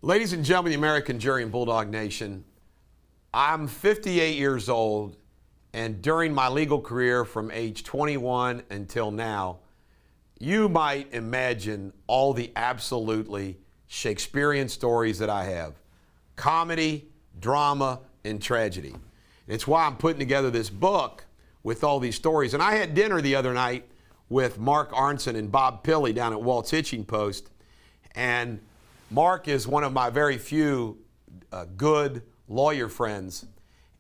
Ladies and gentlemen, the American jury and Bulldog Nation, I'm 58 years old, and during my legal career from age 21 until now, you might imagine all the absolutely Shakespearean stories that I have. Comedy, drama, and tragedy. It's why I'm putting together this book with all these stories. And I had dinner the other night with Mark Arnson and Bob Pilley down at Walt's Hitching Post, and Mark is one of my very few good lawyer friends.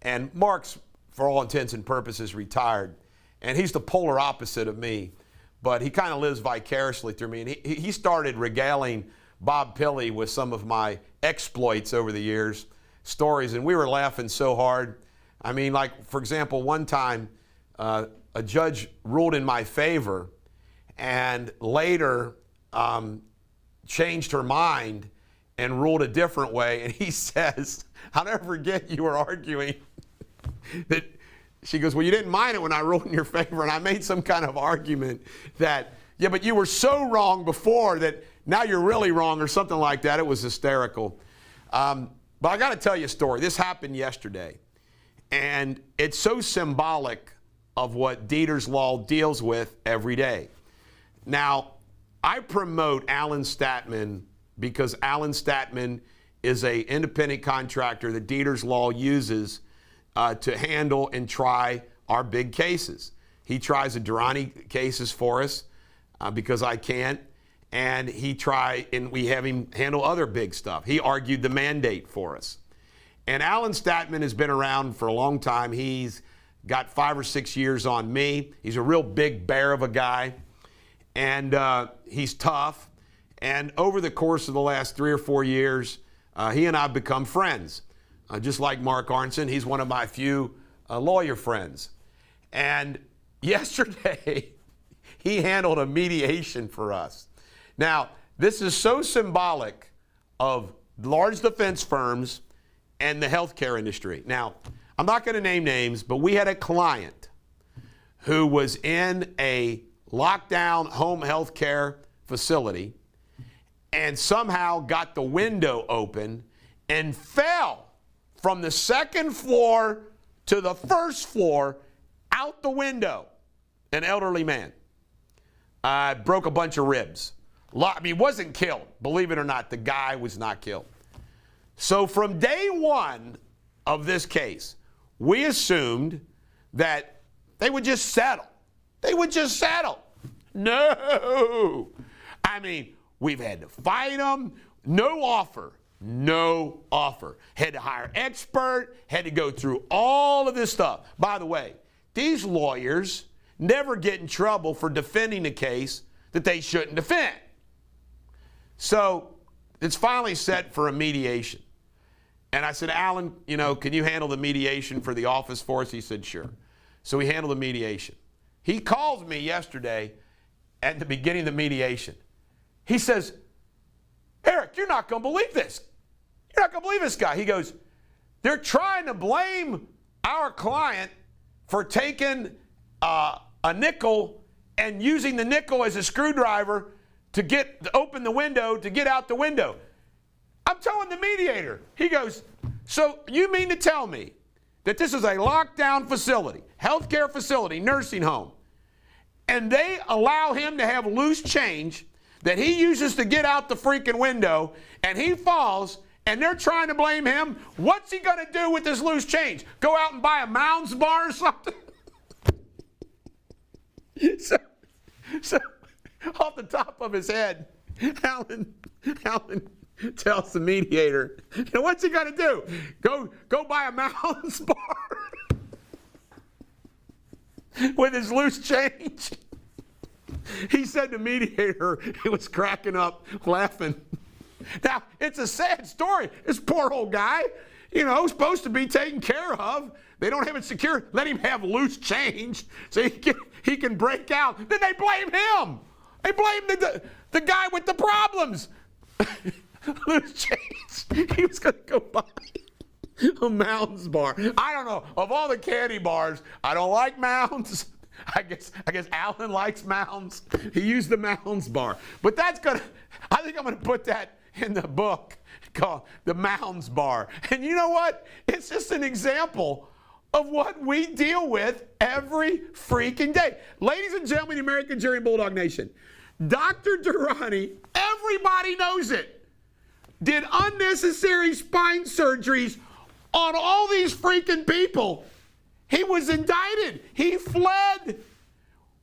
And Mark's, for all intents and purposes, retired. And he's the polar opposite of me. But he kind of lives vicariously through me. And he started regaling Bob Pilley with some of my exploits over the years, stories. And we were laughing so hard. I mean, like, for example, one time a judge ruled in my favor and later changed her mind and ruled a different way. And he says, I'll never forget, you were arguing that, she goes, well, you didn't mind it when I ruled in your favor. And I made some kind of argument that, yeah, but you were so wrong before that now you're really wrong, or something like that. It was hysterical. But I got to tell you a story. This happened yesterday. And it's so symbolic of what Deters law deals with every day. Now, I promote Alan Statman because Alan Statman is an independent contractor that Deters law uses to handle and try our big cases. He tries the Durrani cases for us because I can't, and we have him handle other big stuff. He argued the mandate for us. And Alan Statman has been around for a long time. He's got 5 or 6 years on me. He's a real big bear of a guy, and he's tough. And over the course of the last 3 or 4 years, he and I have become friends. Just like Mark Arnson, he's one of my few lawyer friends. And yesterday, he handled a mediation for us. Now, this is so symbolic of large defense firms and the healthcare industry. Now, I'm not going to name names, but we had a client who was in a lockdown home healthcare facility and somehow got the window open and fell from the second floor to the first floor out the window. An elderly man. Broke a bunch of ribs. I mean, wasn't killed. Believe it or not, the guy was not killed. So from day one of this case, we assumed that they would just settle. They would just settle. No. I mean, we've had to fight them. No offer. No offer. Had to hire expert, had to go through all of this stuff. By the way, these lawyers never get in trouble for defending a case that they shouldn't defend. So it's finally set for a mediation. And I said, Alan, can you handle the mediation for the office for us? He said, sure. So we handled the mediation. He calls me yesterday at the beginning of the mediation. He says, Eric, you're not going to believe this. You're not going to believe this guy. He goes, they're trying to blame our client for taking a nickel and using the nickel as a screwdriver to open the window, to get out the window. I'm telling the mediator. He goes, so you mean to tell me that this is a lockdown facility, healthcare facility, nursing home, and they allow him to have loose change that he uses to get out the freaking window, and he falls, and they're trying to blame him? What's he going to do with this loose change? Go out and buy a Mounds bar or something? So off the top of his head, Alan tells the mediator, what's he going to do? Go buy a Mounds bar with his loose change? He said the mediator, he was cracking up, laughing. Now, it's a sad story. This poor old guy, supposed to be taken care of. They don't have it secure. Let him have loose change so he can break out. Then they blame him. They blame the guy with the problems. Loose change. He was going to go buy a Mounds bar. I don't know. Of all the candy bars, I don't like Mounds. I guess Alan likes Mounds. He used the Mounds bar. But I think I'm going to put that in the book called The Mounds Bar. And you know what? It's just an example of what we deal with every freaking day. Ladies and gentlemen, the American Jerry Bulldog Nation, Dr. Durrani, everybody knows it, did unnecessary spine surgeries on all these freaking people. He was indicted. He fled.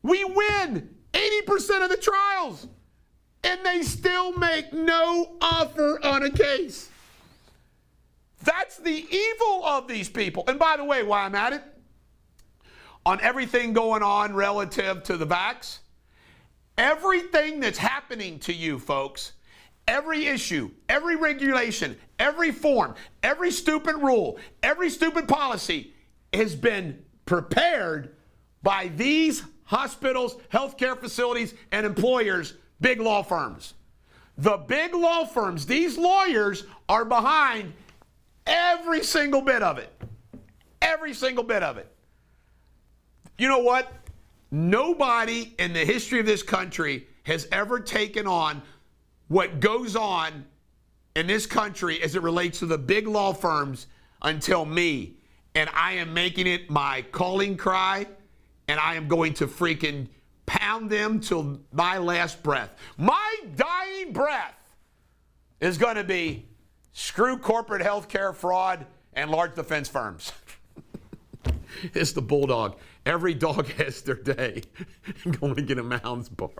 We win 80% of the trials, and they still make no offer on a case. That's the evil of these people. And by the way, while I'm at it, on everything going on relative to the vax, everything that's happening to you folks, every issue, every regulation, every form, every stupid rule, every stupid policy has been prepared by these hospitals, healthcare facilities, and employers, big law firms. The big law firms, these lawyers are behind every single bit of it. Every single bit of it. You know what? Nobody in the history of this country has ever taken on what goes on in this country as it relates to the big law firms until me. And I am making it my calling cry, and I am going to freaking pound them till my last breath. My dying breath is going to be screw corporate health care fraud and large defense firms. It's the Bulldog. Every dog has their day. I'm going to get a Mounds bar.